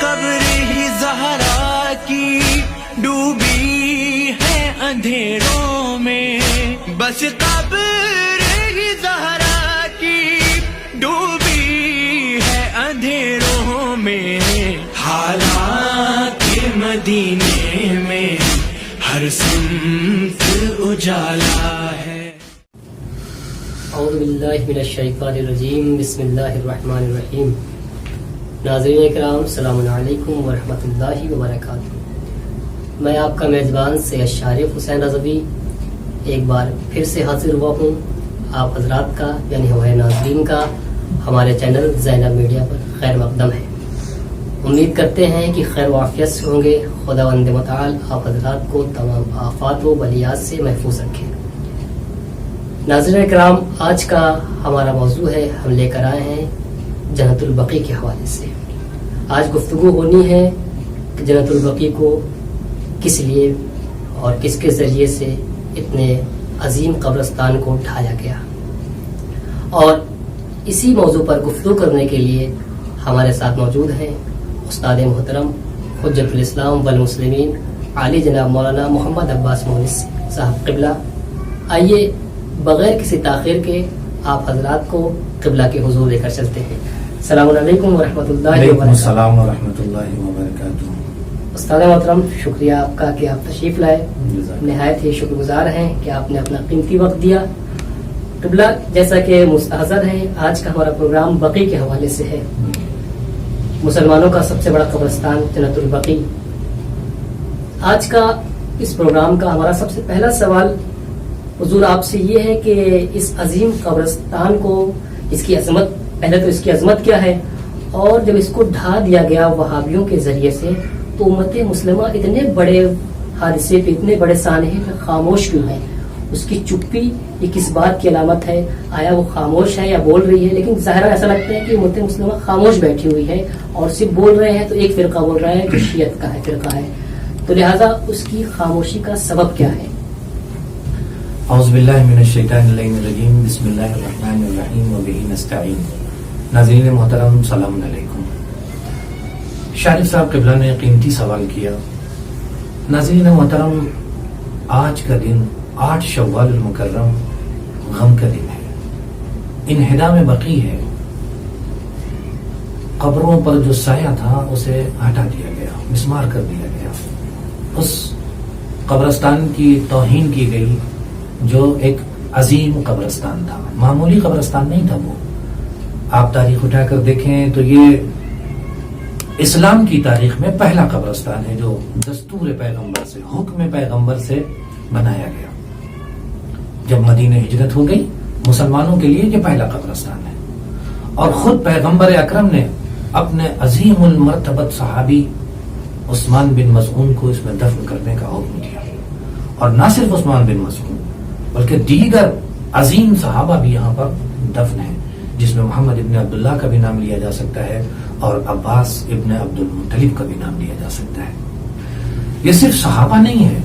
قبر ہی زہرا کی ڈوبی ہے اندھیروں میں، بس قبر ہی زہرا کی ڈوبی ہے اندھیروں میں، حالات مدینے میں ہر سمت اجالا ہے۔ اعوذ باللہ من الشیطان الرجیم، بسم اللہ الرحمن الرحیم۔ ناظرین اکرام، السلام علیکم ورحمۃ اللہ وبرکاتہ۔ میں آپ کا میزبان سید شارف حسین رضوی ایک بار پھر سے حاضر ہوا ہوں آپ حضرات کا یعنی ہمارے ناظرین کا ہمارے چینل زینب میڈیا پر خیر مقدم ہے۔ امید کرتے ہیں کہ خیر و عافیت سے ہوں گے۔ خداوند متعال آپ حضرات کو تمام آفات و بلیات سے محفوظ رکھے۔ ناظرین اکرام، آج کا ہمارا موضوع ہے، ہم لے کر آئے ہیں جنت البقیع کے حوالے سے۔ آج گفتگو ہونی ہے کہ جنت البقیع کو کس لیے اور کس کے ذریعے سے اتنے عظیم قبرستان کو ڈھایا گیا، اور اسی موضوع پر گفتگو کرنے کے لیے ہمارے ساتھ موجود ہیں استاد محترم حجت الاسلام والمسلمین عالی جناب مولانا محمد عباس مونس صاحب قبلہ۔ آئیے بغیر کسی تاخیر کے آپ حضرات کو قبلہ کے حضور لے کر چلتے ہیں۔ السلام علیکم ورحمۃ اللہ وبرکاتہ۔ السلام ورحمۃ اللہ وبرکاتہ۔ استاد محترم، شکریہ آپ کا کہ آپ تشریف لائے، نہایت ہی شکر گزار ہیں کہ آپ نے اپنا قیمتی وقت دیا۔ قبلہ، جیسا کہ مستحضر ہے، آج کا ہمارا پروگرام بقیع کے حوالے سے ہے، مسلمانوں کا سب سے بڑا قبرستان جنت البقیع۔ آج کا اس پروگرام کا ہمارا سب سے پہلا سوال حضور آپ سے یہ ہے کہ اس عظیم قبرستان کو، اس کی عظمت، پہلے تو اس کی عظمت کیا ہے، اور جب اس کو ڈھا دیا گیا وہابیوں کے ذریعے سے تو امت مسلمہ اتنے بڑے حادثے پہ، اتنے بڑے سانحے پہ خاموش کیوں ہے؟ اس کی چپی یہ کس بات کی علامت ہے؟ آیا وہ خاموش ہے یا بول رہی ہے؟ لیکن ظاہرا ایسا لگتا ہے کہ امت مسلمہ خاموش بیٹھی ہوئی ہے اور صرف بول رہے ہیں تو ایک فرقہ بول رہا ہے جو شیعت کا ہے، فرقہ ہے، تو لہٰذا اس کی خاموشی کا سبب کیا ہے؟ اعوذ باللہ من الشیطان الرجیم، بسم اللہ الرحمن الرحیم وبہ نستعین۔ ناظرین محترم، سلام علیکم۔ شارف صاحب قبلہ نے قیمتی سوال کیا۔ ناظرین محترم، آج کا دن 8 شوال المکرم غم کا دن ہے، انہدام بقیع ہے۔ قبروں پر جو سایہ تھا اسے ہٹا دیا گیا، مسمار کر دیا گیا، اس قبرستان کی توہین کی گئی جو ایک عظیم قبرستان تھا، معمولی قبرستان نہیں تھا وہ۔ آپ تاریخ اٹھا کر دیکھیں تو یہ اسلام کی تاریخ میں پہلا قبرستان ہے جو دستور پیغمبر سے، حکم پیغمبر سے بنایا گیا۔ جب مدینہ ہجرت ہو گئی، مسلمانوں کے لیے یہ پہلا قبرستان ہے، اور خود پیغمبر اکرم نے اپنے عظیم المرتبت صحابی عثمان بن مظعون کو اس میں دفن کرنے کا حکم دیا، اور نہ صرف عثمان بن مظعون بلکہ دیگر عظیم صحابہ بھی یہاں پر دفن ہیں، جس میں محمد ابن عبداللہ کا بھی نام لیا جا سکتا ہے اور عباس ابن عبد المطلب کا بھی نام لیا جا سکتا ہے۔ یہ صرف صحابہ نہیں ہے،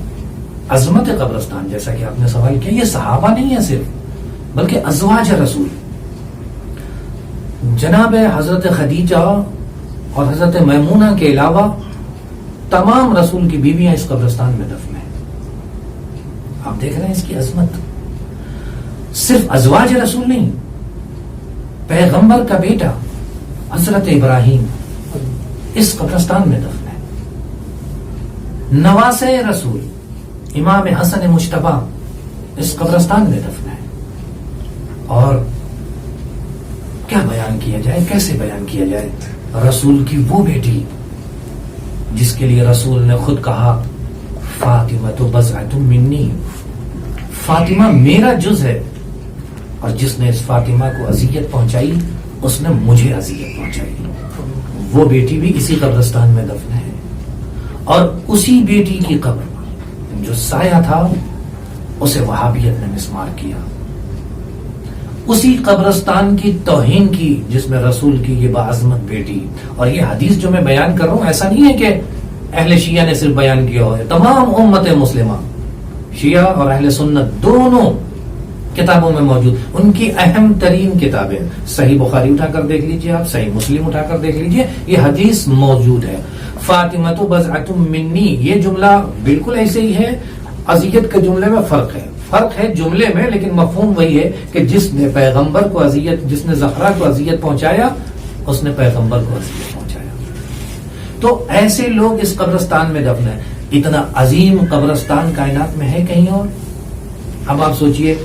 عظمت قبرستان جیسا کہ آپ نے سوال کیا، یہ صحابہ نہیں ہے صرف، بلکہ ازواج رسول، جناب حضرت خدیجہ اور حضرت میمونہ کے علاوہ تمام رسول کی بیویاں اس قبرستان میں دفن ہیں۔ آپ دیکھ رہے ہیں اس کی عظمت۔ صرف ازواج رسول نہیں، پیغمبر کا بیٹا حضرت ابراہیم اس قبرستان میں دفن ہے، نواسے رسول امام حسن مجتبی اس قبرستان میں دفن ہے۔ اور کیا بیان کیا جائے، کیسے بیان کیا جائے؟ رسول کی وہ بیٹی جس کے لیے رسول نے خود کہا فاطمہ تو بضعۃ منی، فاطمہ میرا جز ہے، اور جس نے اس فاطمہ کو اذیت پہنچائی اس نے مجھے اذیت پہنچائی۔ وہ بیٹی بھی اسی قبرستان میں دفن ہے، اور اسی بیٹی کی قبر جو سایہ تھا اسے وہابیت نے مسمار کیا، اسی قبرستان کی توہین کی جس میں رسول کی یہ باعظمت بیٹی۔ اور یہ حدیث جو میں بیان کر رہا ہوں ایسا نہیں ہے کہ اہل شیعہ نے صرف بیان کیا ہو، تمام امت مسلمہ، شیعہ اور اہل سنت دونوں کتابوں میں موجود. ان کی اہم ترین کتابیں صحیح بخاری اٹھا کر دیکھ لیجئے آپ, صحیح مسلم اٹھا کر دیکھ لیجئے, یہ حدیث موجود ہے. فاطمۃ بضعۃ منی, یہ جملہ بالکل ایسے ہی ہے. اذیت کے جملے میں فرق ہے جملے میں, لیکن مفہوم وہی ہے کہ جس نے پیغمبر کو اذیت, جس نے زہرا کو اذیت پہنچایا, اس نے پیغمبر کو اذیت پہنچایا. تو ایسے لوگ اس قبرستان میں دفن ہیں. اتنا عظیم قبرستان کائنات میں ہے کہیں اور؟ اب آپ سوچئے,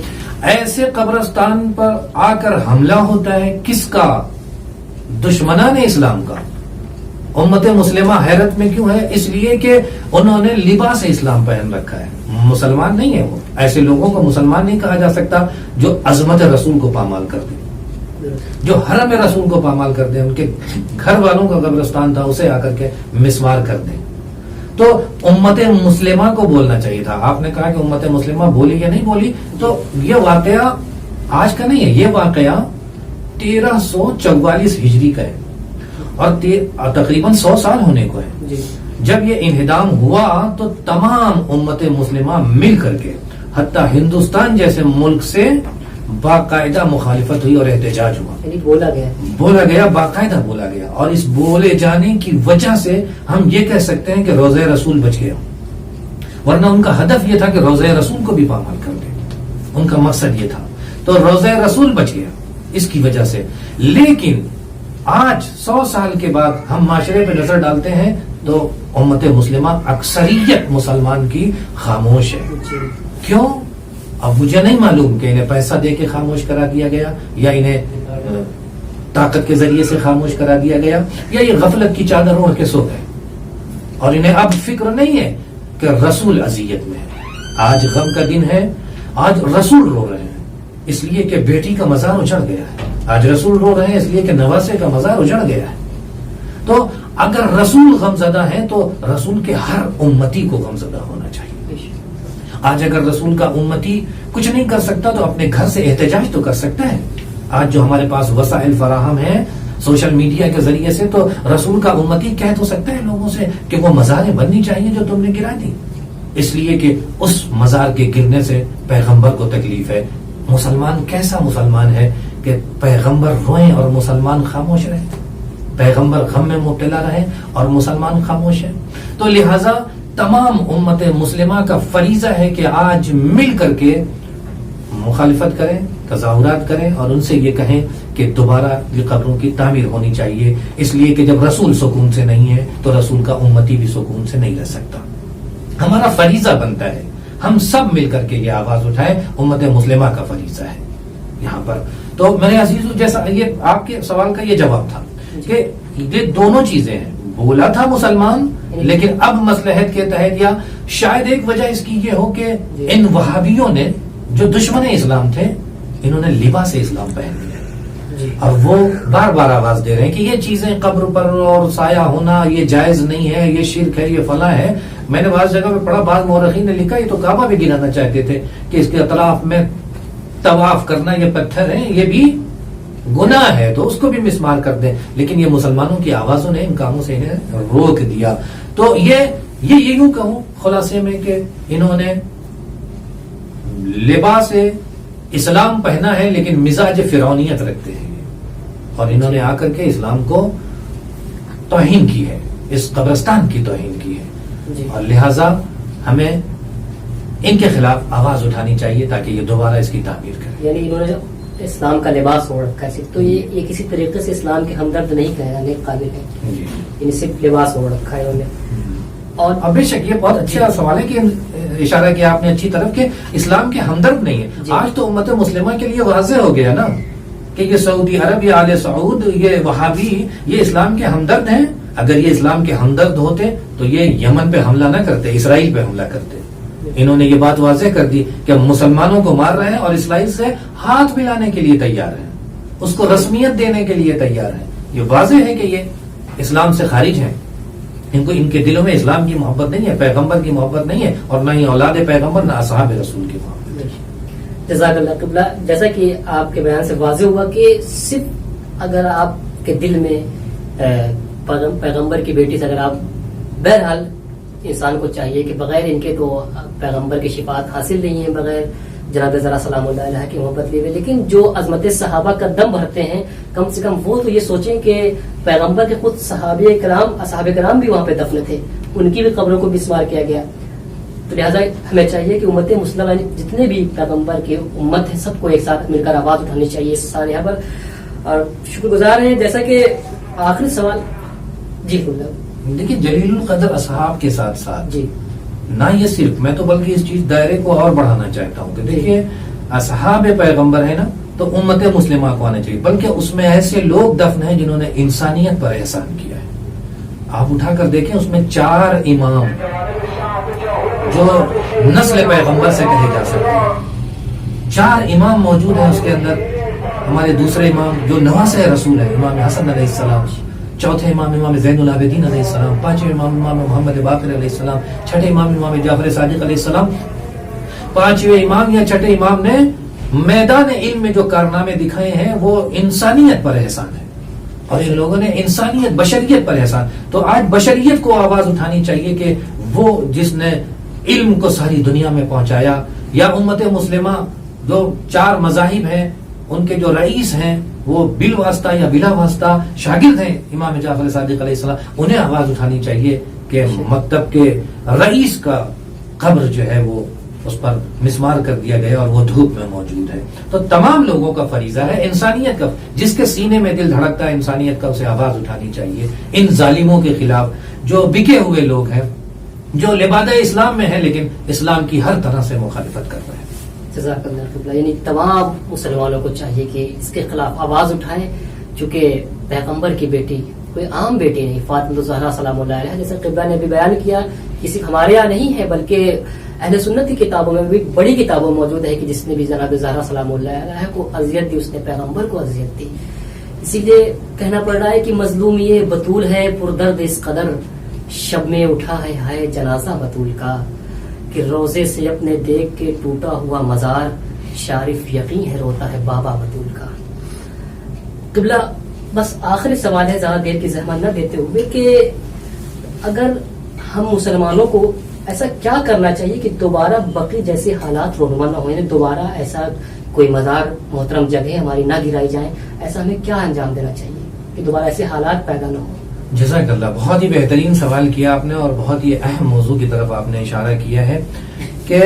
ایسے قبرستان پر آ کر حملہ ہوتا ہے کس کا؟ دشمنان اسلام کا. امت مسلمہ حیرت میں کیوں ہے؟ اس لیے کہ انہوں نے لباس اسلام پہن رکھا ہے. مسلمان نہیں ہے وہ. ایسے لوگوں کو مسلمان نہیں کہا جا سکتا جو عظمت رسول کو پامال کر دیں, جو حرم رسول کو پامال کر دیں. ان کے گھر والوں کا قبرستان تھا, اسے آ کر کے مسمار کر دیں. تو امت مسلمہ کو بولنا چاہیے تھا. آپ نے کہا کہ امت مسلمہ بولی یا نہیں بولی, تو یہ واقعہ آج کا نہیں ہے. یہ واقعہ 1344 ہجری کا ہے اور تقریباً 100 سال ہونے کو ہے. جب یہ انہدام ہوا تو تمام امت مسلمہ مل کر کے, حتیٰ ہندوستان جیسے ملک سے باقاعدہ مخالفت ہوئی اور احتجاج ہوا. بولا گیا, باقاعدہ بولا گیا. اور اس بولے جانے کی وجہ سے ہم یہ کہہ سکتے ہیں کہ روضہ رسول بچ گیا. ورنہ ان کا ہدف یہ تھا کہ روضہ رسول کو بھی پامال کر دیں. ان کا مقصد یہ تھا. تو روضہ رسول بچ گیا اس کی وجہ سے. لیکن آج 100 سال کے بعد ہم معاشرے پہ نظر ڈالتے ہیں تو امت مسلمہ اکثریت مسلمان کی خاموش ہے. کیوں؟ اب مجھے نہیں معلوم کہ انہیں پیسہ دے کے خاموش کرا دیا گیا, یا انہیں طاقت کے ذریعے سے خاموش کرا دیا گیا, یا یہ غفلت کی چادر اوڑھ کے سو گئے اور انہیں اب فکر نہیں ہے کہ رسول اذیت میں ہے. آج غم کا دن ہے, آج رسول رو رہے ہیں اس لیے کہ بیٹی کا مزار اجڑ گیا ہے. آج رسول رو رہے ہیں اس لیے کہ نواسے کا مزار اجڑ گیا ہے. تو اگر رسول غمزدہ ہے تو رسول کے ہر امتی کو غمزدہ ہونا چاہیے. آج اگر رسول کا امتی کچھ نہیں کر سکتا تو اپنے گھر سے احتجاج تو کر سکتا ہے. آج جو ہمارے پاس وسائل فراہم ہیں سوشل میڈیا کے ذریعے سے, تو رسول کا امتی کہہ تو سکتا ہے لوگوں سے کہ وہ مزاریں بننی چاہیے جو تم نے گرا دی, اس لیے کہ اس مزار کے گرنے سے پیغمبر کو تکلیف ہے. مسلمان کیسا مسلمان ہے کہ پیغمبر روئیں اور مسلمان خاموش رہے, پیغمبر غم میں مبتلا رہے اور مسلمان خاموش ہے. تو لہذا تمام امت مسلمہ کا فریضہ ہے کہ آج مل کر کے مخالفت کریں, تظاہرات کریں اور ان سے یہ کہیں کہ دوبارہ یہ قبروں کی تعمیر ہونی چاہیے. اس لیے کہ جب رسول سکون سے نہیں ہے تو رسول کا امتی بھی سکون سے نہیں رہ سکتا. ہمارا فریضہ بنتا ہے ہم سب مل کر کے یہ آواز اٹھائیں. امت مسلمہ کا فریضہ ہے یہاں پر. تو میرے عزیزو, جیسا یہ آپ کے سوال کا یہ جواب تھا کہ یہ دونوں چیزیں ہیں. بولا تھا مسلمان, لیکن اب مصلحت کے تحت, یا شاید ایک وجہ اس کی یہ ہو کہ ان وہابیوں نے جو دشمن اسلام تھے انہوں نے لباس اسلام پہن لیا اور وہ بار بار آواز دے رہے ہیں کہ یہ چیزیں قبر پر اور سایہ ہونا یہ جائز نہیں ہے, یہ شرک ہے, یہ فلاں ہے. میں نے بعض جگہ پہ پڑھا, بعض مورخین نے لکھا یہ تو کعبہ بھی گرانا چاہتے تھے کہ اس کے اطراف میں طواف کرنا, یہ پتھر ہیں, یہ بھی گناہ ہے تو اس کو بھی مسمار کر دیں. لیکن یہ مسلمانوں کی آوازوں نے ان کاموں سے انہیں روک دیا. تو یہ یوں کہوں خلاصے میں کہ انہوں نے لباس اسلام پہنا ہے لیکن مزاج فرعونیت رکھتے ہیں, اور انہوں نے آ کر کے اسلام کو توہین کی ہے, اس قبرستان کی توہین کی ہے. اور لہذا ہمیں ان کے خلاف آواز اٹھانی چاہیے تاکہ یہ دوبارہ اس کی تعمیر کریں. یعنی انہوں نے اسلام کا لباس اوڑھ رکھا ہے, تو یہ کسی طریقے سے اسلام کے ہمدرد نہیں کہنے قابل ہے, یعنی صرف لباس اوڑھ رکھا ہے انہوں نے. اور بے شک یہ بہت اچھا سوال ہے کہ اشارہ کیا آپ نے اچھی طرف کہ اسلام کے ہمدرد نہیں ہے. آج تو امت مسلمہ کے لیے واضح ہو گیا نا کہ یہ سعودی عرب یا آل سعود, یہ وہابی, یہ اسلام کے ہمدرد ہیں. اگر یہ اسلام کے ہمدرد ہوتے تو یہ یمن پہ حملہ نہ کرتے, اسرائیل پہ حملہ کرتے. انہوں نے یہ بات واضح کر دی کہ مسلمانوں کو مار رہے ہیں اور اسرائیل سے ہاتھ ملانے کے لیے تیار ہیں, اس کو رسمیت دینے کے لیے تیار ہیں. یہ واضح ہے کہ یہ اسلام سے خارج ہیں. ان کے دلوں میں اسلام کی محبت نہیں ہے, پیغمبر کی محبت نہیں ہے, اور نہ ہی اولاد پیغمبر نہ اصحاب رسول کی محبت. جزاک اللہ قبلہ. جیسا کہ آپ کے بیان سے واضح ہوا کہ صرف اگر آپ کے دل میں پیغمبر کی بیٹی سے اگر آپ, بہرحال انسان کو چاہیے کہ بغیر ان کے تو پیغمبر کی شفاعت حاصل نہیں ہے, بغیر جناب زہرا سلام اللہ علیہ کی محبت لیے ہوئے، لیکن جو عظمت صحابہ کا دم بھرتے ہیں کم سے کم وہ تو یہ سوچیں کہ پیغمبر کے خود اصحاب کرام بھی وہاں پہ دفن تھے، ان کی بھی قبروں کو مسمار کیا گیا. تو لہٰذا ہمیں چاہیے کہ امت مسلمہ جتنے بھی پیغمبر کی امت ہے سب کو ایک ساتھ مل کر آواز اٹھانی چاہیے اس سانحہ پر. اور شکر گزار ہیں. جیسا کہ آخری سوال جی دیکھیے جلیل القدر اصحاب کے ساتھ ساتھ جی نہ یہ صرف میں تو بلکہ اس چیز دائرے کو اور بڑھانا چاہتا ہوں کہ دیکھیے اصحاب پیغمبر ہے نا تو امت مسلمہ کو آنا چاہیے، بلکہ اس میں ایسے لوگ دفن ہیں جنہوں نے انسانیت پر احسان کیا ہے. آپ اٹھا کر دیکھیں اس میں 4 امام جو نسل پیغمبر سے کہے جا سکتے ہیں، 4 امام موجود ہیں اس کے اندر. ہمارے دوسرے امام جو نواسہ رسول ہیں امام حسن علیہ السلام، چوتھے امام زین العابدین علیہ السلام، پانچویں امام محمد باقر علیہ السلام، چھٹے امام جعفر صادق علیہ السلام. 5ویں امام یا چھٹے امام نے میدان علم میں جو کارنامے دکھائے ہیں وہ انسانیت پر احسان ہے، اور ان لوگوں نے انسانیت بشریت پر احسان. تو آج بشریت کو آواز اٹھانی چاہیے کہ وہ جس نے علم کو ساری دنیا میں پہنچایا، یا امت مسلمہ جو 4 مذاہب ہیں ان کے جو رئیس ہیں وہ بالواسطہ یا بلا واسطہ شاگرد ہیں امام جعفر صادق علیہ السلام، انہیں آواز اٹھانی چاہیے کہ مکتب کے رئیس کا قبر جو ہے وہ اس پر مسمار کر دیا گیا اور وہ دھوپ میں موجود ہے. تو تمام لوگوں کا فریضہ ہے انسانیت کا، جس کے سینے میں دل دھڑکتا ہے انسانیت کا، اسے آواز اٹھانی چاہیے ان ظالموں کے خلاف جو بکے ہوئے لوگ ہیں، جو لبادہ اسلام میں ہیں لیکن اسلام کی ہر طرح سے مخالفت کر رہے ہیں. جزاک اللہ خیر. یعنی تمام مسلمانوں کو چاہیے کہ اس کے خلاف آواز اٹھائیں، چونکہ پیغمبر کی بیٹی کوئی عام بیٹی نہیں، فاطمہ الزہرا سلام اللہ علیہ، جیسے قبلہ نے بھی بیان کیا، کسی ہمارے یہاں نہیں ہے بلکہ اہل سنت کی کتابوں میں بھی بڑی کتابوں موجود ہے کہ جس نے بھی جناب زہرا سلام اللہ علیہ کو اذیت دی، اس نے پیغمبر کو اذیت دی. اسی لیے کہنا پڑ رہا ہے کہ مظلوم یہ بطول ہے پردرد اس قدر، شب میں اٹھا ہے ہائے جنازہ بطول کا، کہ روزے سے اپنے دیکھ کے ٹوٹا ہوا مزار، شارف یقین ہے روتا ہے بابا بطول کا. قبلہ بس آخری سوال ہے زیادہ دیر کی زحمت نہ دیتے ہوئے کہ اگر ہم مسلمانوں کو ایسا کیا کرنا چاہیے کہ دوبارہ بقی جیسے حالات رونما نہ ہو، یعنی دوبارہ ایسا کوئی مزار محترم جگہ ہماری نہ گرائی جائیں، ایسا ہمیں کیا انجام دینا چاہیے کہ دوبارہ ایسے حالات پیدا نہ ہوں؟ جزاک اللہ، بہت ہی بہترین سوال کیا آپ نے اور بہت ہی اہم موضوع کی طرف آپ نے اشارہ کیا ہے کہ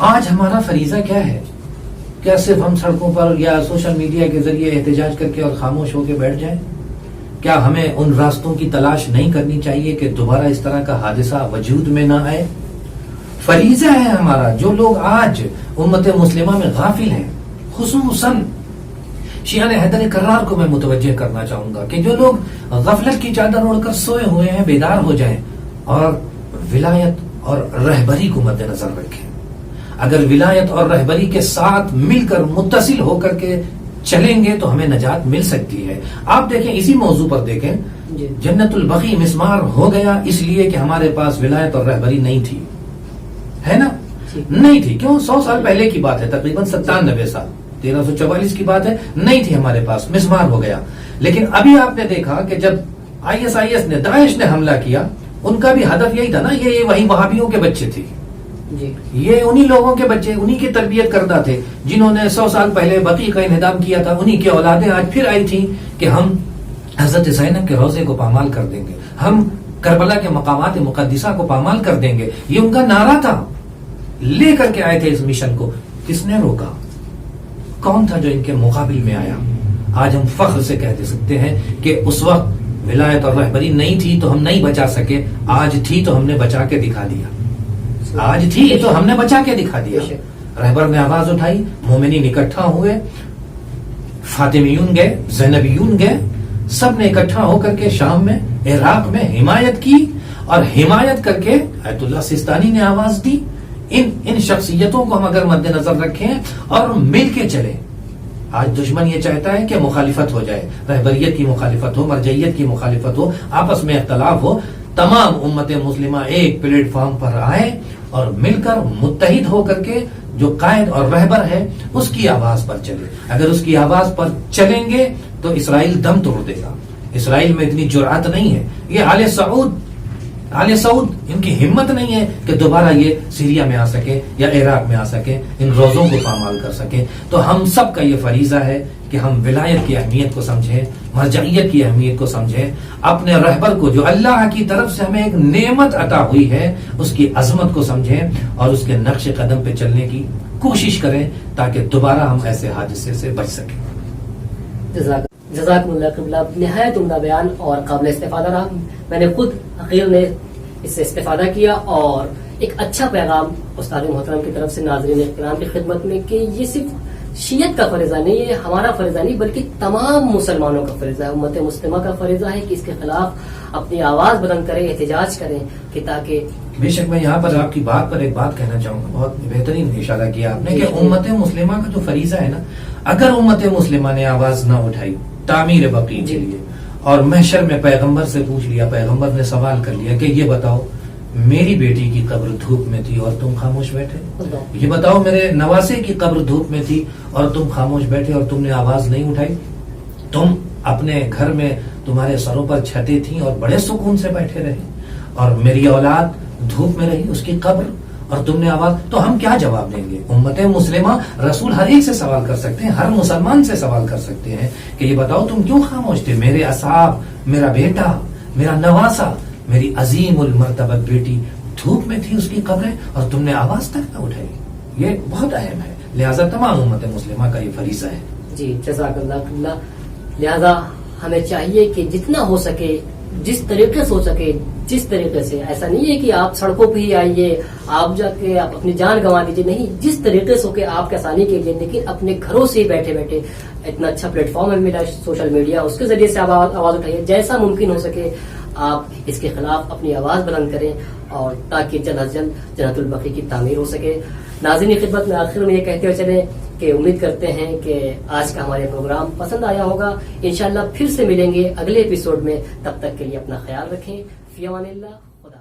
آج ہمارا فریضہ کیا ہے. کیا صرف ہم سڑکوں پر یا سوشل میڈیا کے ذریعے احتجاج کر کے اور خاموش ہو کے بیٹھ جائیں؟ کیا ہمیں ان راستوں کی تلاش نہیں کرنی چاہیے کہ دوبارہ اس طرح کا حادثہ وجود میں نہ آئے؟ فریضہ ہے ہمارا. جو لوگ آج امت مسلمہ میں غافل ہیں، خصوصاً شیعان حیدر کرار کو میں متوجہ کرنا چاہوں گا کہ جو لوگ غفلت کی چادر اوڑھ کر سوئے ہوئے ہیں بیدار ہو جائیں اور ولایت اور رہبری کو مد نظر رکھیں. اگر ولایت اور رہبری کے ساتھ مل کر متصل ہو کر کے چلیں گے تو ہمیں نجات مل سکتی ہے. آپ دیکھیں اسی موضوع پر دیکھیں، جنت البقیع مسمار ہو گیا اس لیے کہ ہمارے پاس ولایت اور رہبری نہیں تھی، ہے نا؟ نہیں تھی. کیوں؟ 100 سال پہلے کی بات ہے، تقریباً 97 سال، 1344 کی بات ہے. نہیں تھی ہمارے پاس، مسمار ہو گیا. لیکن ابھی آپ نے دیکھا کہ جب ISIS نے، داعش نے حملہ کیا، ان کا بھی ہدف یہی تھا نا، یہ وہی وہابیوں کے بچے تھے، یہ انہی لوگوں کے بچے، انہی کی تربیت کردہ تھے جنہوں نے 100 سال پہلے بقیع کا انہدام کیا تھا. انہی کی اولادیں آج پھر آئی تھیں کہ ہم حضرت زینب کے روضے کو پامال کر دیں گے، ہم کربلا کے مقامات مقدسہ کو پامال کر دیں گے. یہ ان کا نعرہ تھا، لے کر کے آئے تھے اس مشن کو. کس نے روکا؟ کون تھا جو ان کے مقابل میں آیا؟ آج ہم فخر سے کہہ سکتے ہیں کہ اس وقت ولایت اور رہبری نہیں تھی تو ہم نہیں بچا سکے، آج تھی تو ہم نے بچا کے دکھا دیا. آج تھی تو ہم نے بچا کے دکھا دیا. رہبر نے آواز اٹھائی، مومنین اکٹھا ہوئے، فاطمیون گئے، زینبیون گئے، سب نے اکٹھا ہو کر کے شام میں، عراق میں حمایت کی، اور حمایت کر کے آیت اللہ سستانی نے آواز دی. ان شخصیتوں کو ہم اگر مد نظر رکھیں اور مل کے چلیں. آج دشمن یہ چاہتا ہے کہ مخالفت ہو جائے، رہبریت کی مخالفت ہو، مرجعیت کی مخالفت ہو، آپس میں اختلاف ہو. تمام امت مسلمہ ایک پلیٹ فارم پر آئے اور مل کر متحد ہو کر کے جو قائد اور رہبر ہے اس کی آواز پر چلے. اگر اس کی آواز پر چلیں گے تو اسرائیل دم توڑ دے گا. اسرائیل میں اتنی جرأت نہیں ہے. یہ آل سعود آل سعود ان کی ہمت نہیں ہے کہ دوبارہ یہ سیریا میں آ سکے یا عراق میں آ سکے، ان روزوں کو پامال کر سکے. تو ہم سب کا یہ فریضہ ہے کہ ہم ولایت کی اہمیت کو سمجھیں، مرجعیت کی اہمیت کو سمجھیں، اپنے رہبر کو جو اللہ کی طرف سے ہمیں ایک نعمت عطا ہوئی ہے اس کی عظمت کو سمجھیں اور اس کے نقش قدم پہ چلنے کی کوشش کریں تاکہ دوبارہ ہم ایسے حادثے سے بچ سکیں. جزاکم اللہ قبلہ، نہایت عمدہ بیان اور قابل استفادہ رہا. میں نے خود حقیر نے اس سے استفادہ کیا اور ایک اچھا پیغام استاد محترم کی طرف سے ناظرین اکرام کی خدمت میں کہ یہ صرف شیعت کا فریضہ نہیں ہے، ہمارا فریضہ نہیں بلکہ تمام مسلمانوں کا فریضہ ہے، امت مسلمہ کا فریضہ ہے کہ اس کے خلاف اپنی آواز بلند کریں، احتجاج کریں کہ تاکہ بے شک. میں یہاں پر آپ کی بات پر ایک بات کہنا چاہوں گا، بہت بہترین اشارہ کیا آپ نے کہ امت مسلمہ کا جو فریضہ ہے نا، اگر امت مسلمہ نے آواز نہ اٹھائی تعمیر بقیع کے لیے اور محشر میں پیغمبر سے پوچھ لیا، پیغمبر نے سوال کر لیا کہ یہ بتاؤ میری بیٹی کی قبر دھوپ میں تھی اور تم خاموش بیٹھے، یہ بتاؤ میرے نواسے کی قبر دھوپ میں تھی اور تم خاموش بیٹھے اور تم نے آواز نہیں اٹھائی، تم اپنے گھر میں تمہارے سروں پر چھتیں تھیں اور بڑے سکون سے بیٹھے رہے، اور میری اولاد دھوپ میں رہی اس کی قبر اور تم نے آواز، تو ہم کیا جواب دیں گے؟ امت مسلمہ رسول ہر ایک سے سوال کر سکتے ہیں، ہر مسلمان سے سوال کر سکتے ہیں کہ یہ بتاؤ تم کیوں خاموش تھے؟ میرے اصحاب، میرا بیٹا، میرا نواسا، میری عظیم المرتبت بیٹی دھوپ میں تھی اس کی قبریں اور تم نے آواز تک نہ اٹھائی. یہ بہت اہم ہے، لہٰذا تمام امت مسلمہ کا یہ فریضہ ہے. جی جزاک اللہ. لہذا ہمیں چاہیے کہ جتنا ہو سکے، جس طریقے سے ہو سکے، جس طریقے سے، ایسا نہیں ہے کہ آپ سڑکوں پہ ہی آئیے، آپ جا کے آپ اپنی جان گنوا دیجیے، نہیں، جس طریقے سے ہو کہ آپ کے آسانی کے لیے، لیکن اپنے گھروں سے بیٹھے بیٹھے اتنا اچھا پلیٹ فارم ہے میرا سوشل میڈیا، اس کے ذریعے سے آپ آواز اٹھائیے، جیسا ممکن ہو سکے آپ اس کے خلاف اپنی آواز بلند کریں اور تاکہ جلد از جلد جنت البقیع کی تعمیر ہو سکے. ناظرین کی خدمت میں آخر میں یہ کہتے ہوئے چلیں کہ امید کرتے ہیں کہ آج کا ہمارے پروگرام پسند آیا ہوگا. انشاءاللہ پھر سے ملیں گے اگلے ایپیسوڈ میں، تب تک کے لیے اپنا خیال رکھیں. فی امان اللہ. خدا